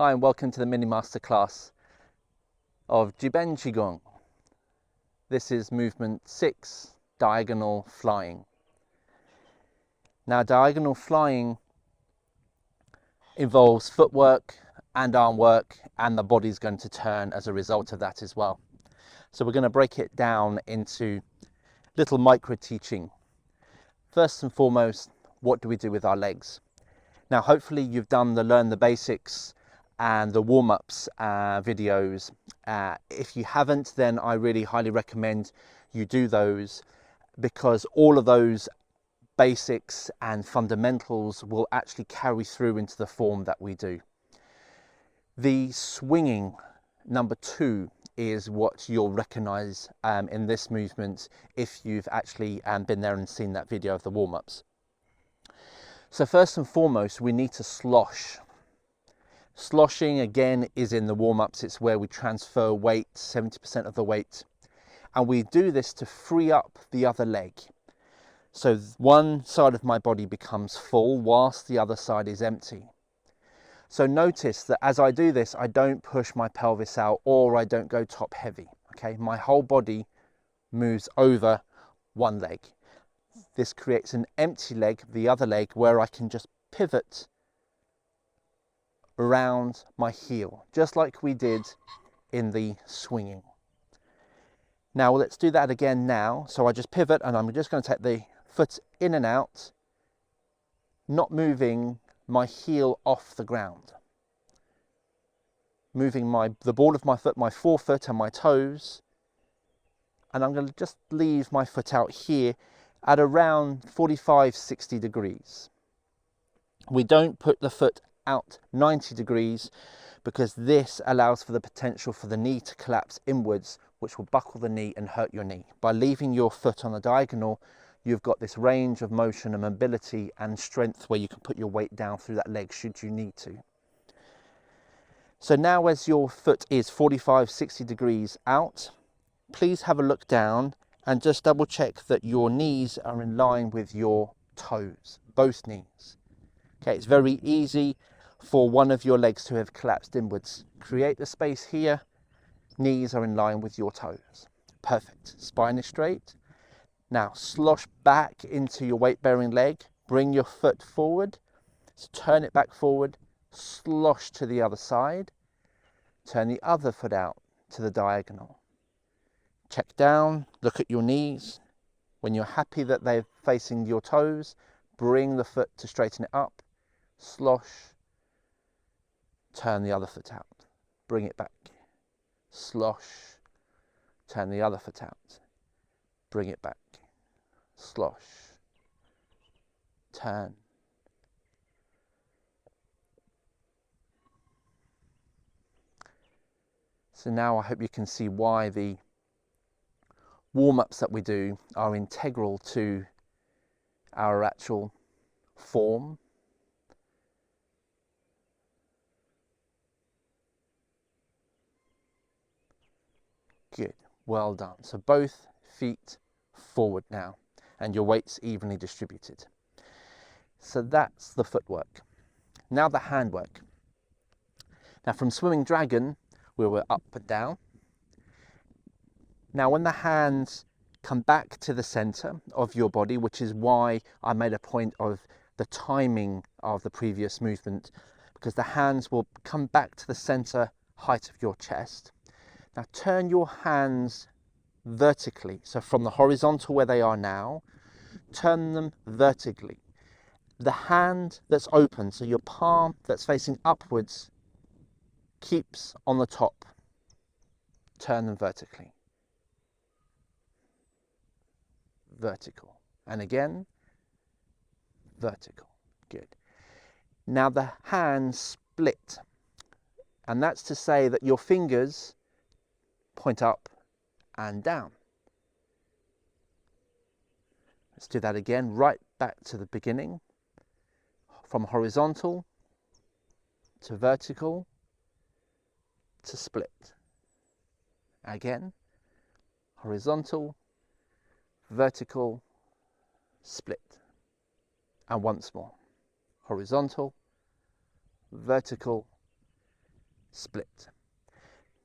Hi and welcome to the mini masterclass of Ben Qigong. This is movement 6, diagonal flying. Now diagonal flying involves footwork and arm work, and the body's going to turn as a result of that as well. So we're going to break it down into little micro teaching. First and foremost, what do we do with our legs? Now hopefully you've done the learn the basics and the warm-ups videos. If you haven't, then I really highly recommend you do those, because all of those basics and fundamentals will actually carry through into the form that we do. The swinging number 2 is what you'll recognize in this movement if you've actually been there and seen that video of the warm-ups. So first and foremost, we need to slosh. Sloshing again is in the warm-ups. It's where we transfer weight, 70% of the weight, and we do this to free up the other leg. So one side of my body becomes full whilst the other side is empty. So notice that as I do this, I don't push my pelvis out or I don't go top heavy. Okay, my whole body moves over one leg. This creates an empty leg, the other leg, where I can just pivot around my heel, just like we did in the swinging. Now let's do that again now. So I just pivot and I'm just going to take the foot in and out, not moving my heel off the ground. Moving the ball of my foot, my forefoot and my toes, and I'm going to just leave my foot out here at around 45-60 degrees. We don't put the foot out 90 degrees because this allows for the potential for the knee to collapse inwards, which will buckle the knee and hurt your knee. By leaving your foot on the diagonal, you've got this range of motion and mobility and strength where you can put your weight down through that leg should you need to. So now as your foot is 45-60 degrees out, please have a look down and just double check that your knees are in line with your toes, both knees. Okay, it's very easy for one of your legs to have collapsed inwards. Create the space here, knees are in line with your toes. Perfect, spine is straight. Now slosh back into your weight-bearing leg, bring your foot forward, so turn it back forward, slosh to the other side, turn the other foot out to the diagonal. Check down, look at your knees. When you're happy that they're facing your toes, bring the foot to straighten it up, slosh, turn the other foot out, bring it back, slosh, turn the other foot out, bring it back, slosh, turn. So now I hope you can see why the warm-ups that we do are integral to our actual form. Good, well done. So both feet forward now, and your weight's evenly distributed. So that's the footwork. Now the handwork. Now from swimming dragon, we were up and down. Now when the hands come back to the center of your body, which is why I made a point of the timing of the previous movement, because the hands will come back to the center height of your chest. Now turn your hands vertically, so from the horizontal where they are now, turn them vertically. The hand that's open, so your palm that's facing upwards, keeps on the top. Turn them vertically. Vertical. And again, vertical. Good. Now the hands split, and that's to say that your fingers point up and down. Let's do that again, right back to the beginning. From horizontal to vertical to split. Again, horizontal, vertical, split. And once more, horizontal, vertical, split.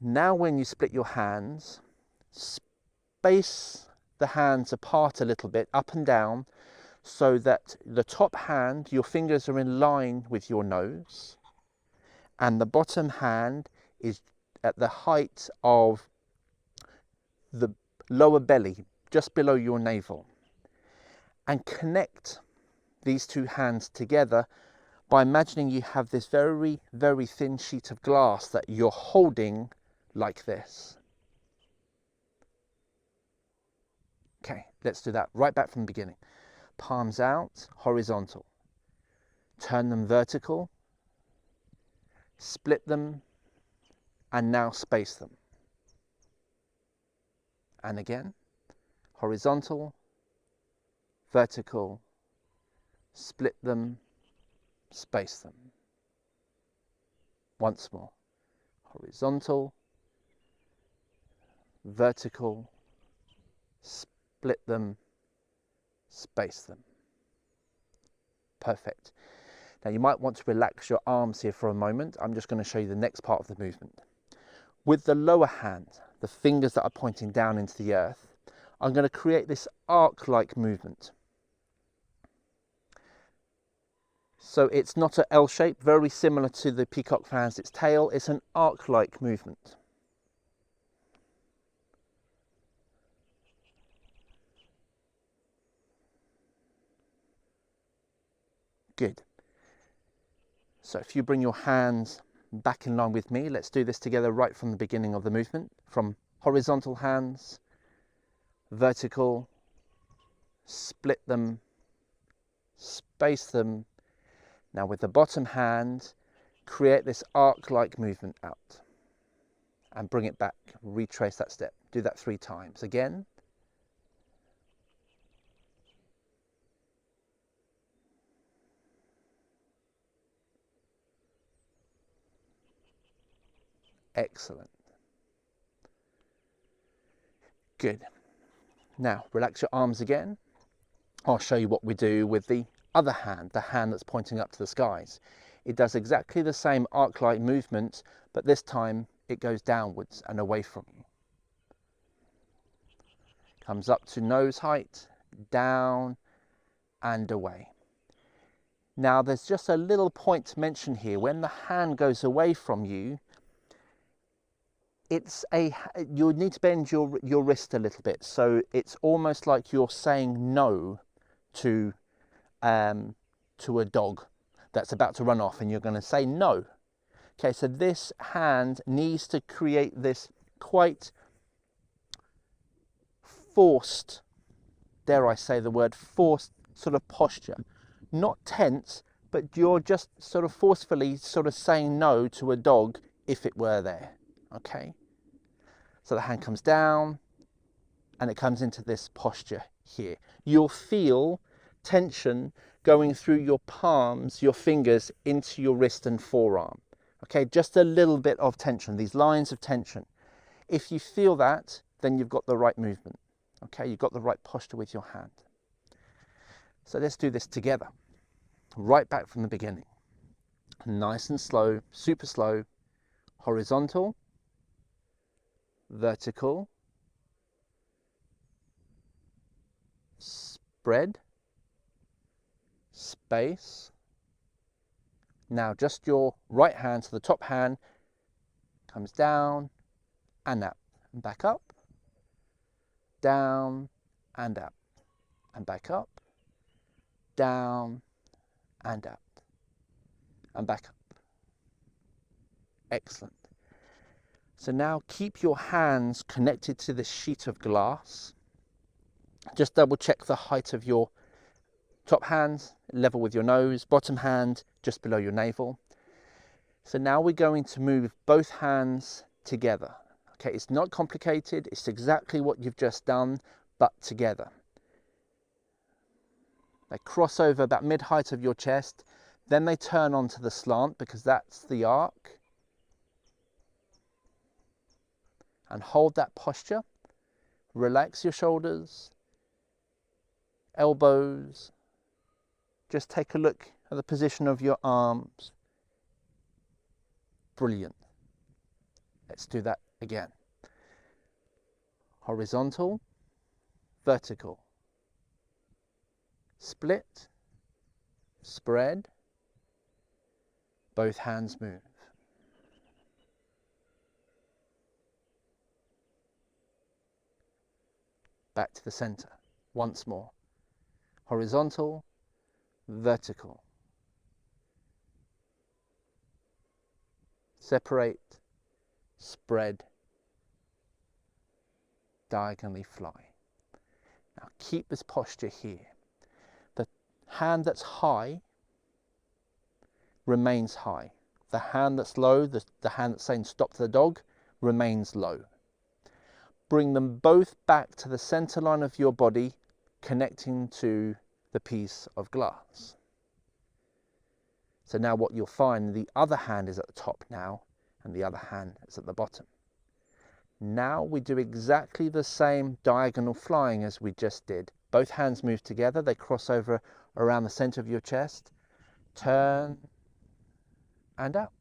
Now when you split your hands, space the hands apart a little bit, up and down, so that the top hand, your fingers are in line with your nose, and the bottom hand is at the height of the lower belly, just below your navel. And connect these two hands together by imagining you have this very, very thin sheet of glass that you're holding like this. Okay, let's do that right back from the beginning. Palms out, horizontal. Turn them vertical. Split them, and now space them. And again, horizontal, vertical, split them, space them. Once more, horizontal, vertical, split them, space them. Perfect. Now you might want to relax your arms here for a moment. I'm just going to show you the next part of the movement. With the lower hand, the fingers that are pointing down into the earth, I'm going to create this arc-like movement. So it's not an L shape, very similar to the peacock fans its tail. It's an arc-like movement. Good. So if you bring your hands back in line with me, let's do this together right from the beginning of the movement. From horizontal hands, vertical, split them, space them. Now with the bottom hand, create this arc-like movement out and bring it back, retrace that step. Do that 3 times. Again. Excellent. Good. Now relax your arms again. I'll show you what we do with the other hand, the hand that's pointing up to the skies. It does exactly the same arc-like movement, but this time it goes downwards and away from you. Comes up to nose height, down and away. Now there's just a little point to mention here. When the hand goes away from you, you need to bend your wrist a little bit. So it's almost like you're saying no to a dog that's about to run off, and you're going to say no. Okay, so this hand needs to create this quite forced, dare I say the word, forced sort of posture. Not tense, but you're just sort of forcefully sort of saying no to a dog if it were there. Okay, so the hand comes down and it comes into this posture here. You'll feel tension going through your palms, your fingers, into your wrist and forearm. Okay, just a little bit of tension, these lines of tension. If you feel that, then you've got the right movement. Okay, you've got the right posture with your hand. So let's do this together, right back from the beginning. Nice and slow, super slow, horizontal, vertical, spread, space. Now just your right hand, so the top hand comes down and up and back up, down and up and back up, down and up and back up. Excellent. So now keep your hands connected to this sheet of glass. Just double check the height of your top hand, level with your nose, bottom hand just below your navel. So now we're going to move both hands together. Okay, it's not complicated, it's exactly what you've just done, but together. They cross over about mid-height of your chest, then they turn onto the slant because that's the arc. And hold that posture. Relax your shoulders, elbows. Just take a look at the position of your arms. Brilliant. Let's do that again. Horizontal, vertical, split, spread, both hands move. Back to the center, once more. Horizontal, vertical. Separate, spread, diagonally fly. Now keep this posture here. The hand that's high remains high. The hand that's low, the hand that's saying stop to the dog, remains low. Bring them both back to the center line of your body, connecting to the piece of glass. So now what you'll find, the other hand is at the top now, and the other hand is at the bottom. Now we do exactly the same diagonal flying as we just did. Both hands move together, they cross over around the center of your chest, turn and out.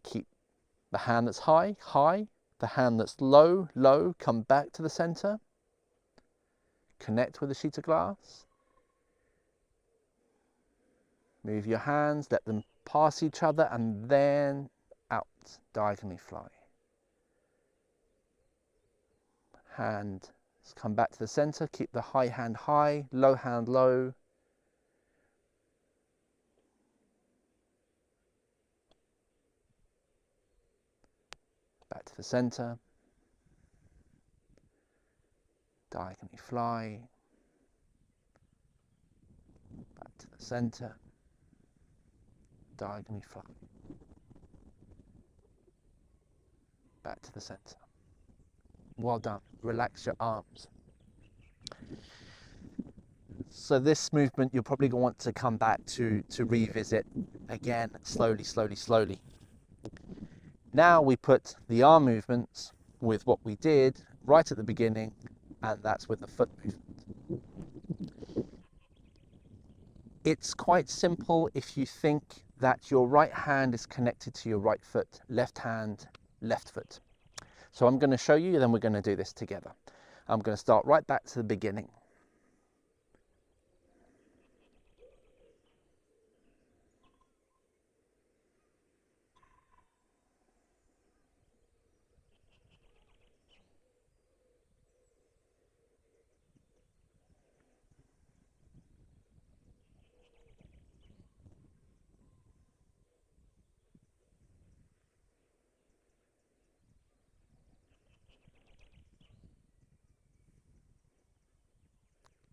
Keep the hand that's high, high. The hand that's low, low. Come back to the center. Connect with the sheet of glass. Move your hands, let them pass each other, and then out, diagonally fly. Hand, come back to the center. Keep the high hand high, low hand low. Back to the center, diagonally fly, back to the center, diagonally fly, back to the center. Well done. Relax your arms. So this movement you're probably going to want to come back to revisit again, slowly, slowly, slowly. Now we put the arm movements with what we did right at the beginning, and that's with the foot movement. It's quite simple if you think that your right hand is connected to your right foot, left hand, left foot. So I'm going to show you, then we're going to do this together. I'm going to start right back to the beginning.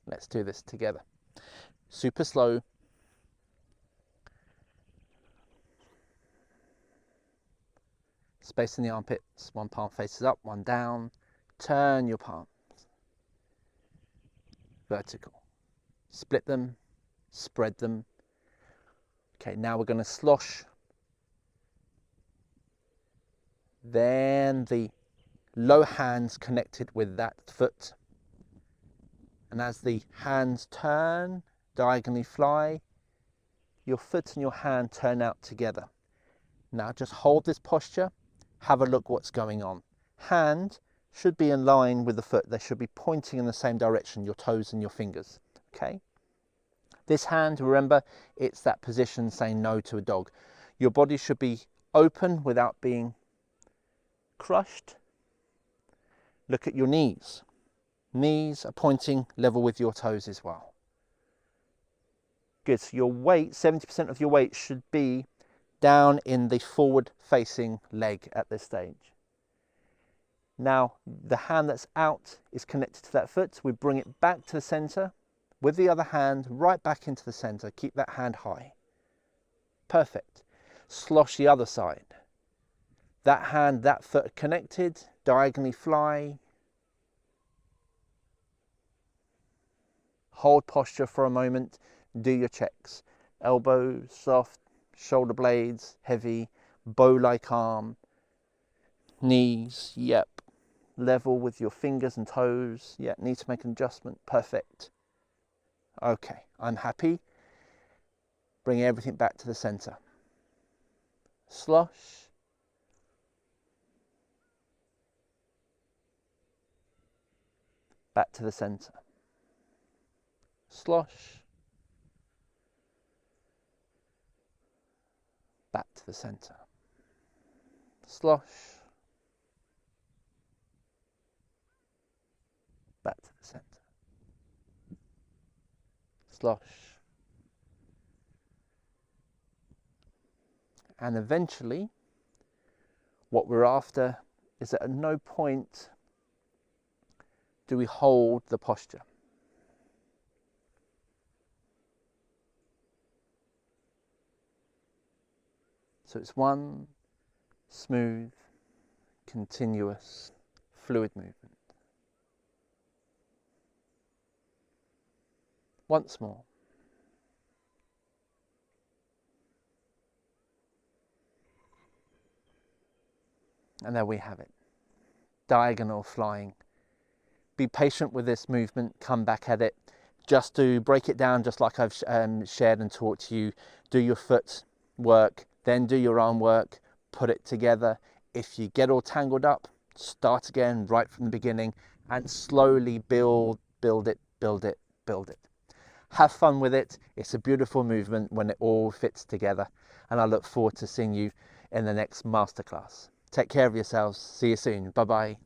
Let's do this together. Super slow. Space in the armpits. One palm faces up, one down. Turn your palms. Vertical. Split them. Spread them. Okay, now we're going to slosh. Then the low hands connected with that foot. And as the hands turn, diagonally fly, your foot and your hand turn out together. Now just hold this posture, have a look what's going on. Hand should be in line with the foot. They should be pointing in the same direction, your toes and your fingers, okay? This hand, remember, it's that position saying no to a dog. Your body should be open without being crushed. Look at your knees. Knees are pointing level with your toes as well. Good, so your weight, 70% of your weight should be down in the forward facing leg at this stage. Now, the hand that's out is connected to that foot. We bring it back to the center with the other hand right back into the center. Keep that hand high. Perfect. Slosh the other side. That hand, that foot are connected, diagonally fly. Hold posture for a moment, do your checks. Elbows soft, shoulder blades heavy, bow-like arm, knees, yep. Level with your fingers and toes, yeah, need to make an adjustment, perfect. Okay, I'm happy. Bring everything back to the center. Slosh. Back to the center. Slosh. Back to the center. Slosh. Back to the center. Slosh. And eventually, what we're after is that at no point do we hold the posture. So it's one smooth, continuous, fluid movement. Once more. And there we have it. Diagonal flying. Be patient with this movement, come back at it. Just to break it down, just like I've shared and taught to you, do your foot work, then do your arm work, put it together. If you get all tangled up, start again right from the beginning and slowly build it. Have fun with it. It's a beautiful movement when it all fits together. And I look forward to seeing you in the next masterclass. Take care of yourselves. See you soon. Bye-bye.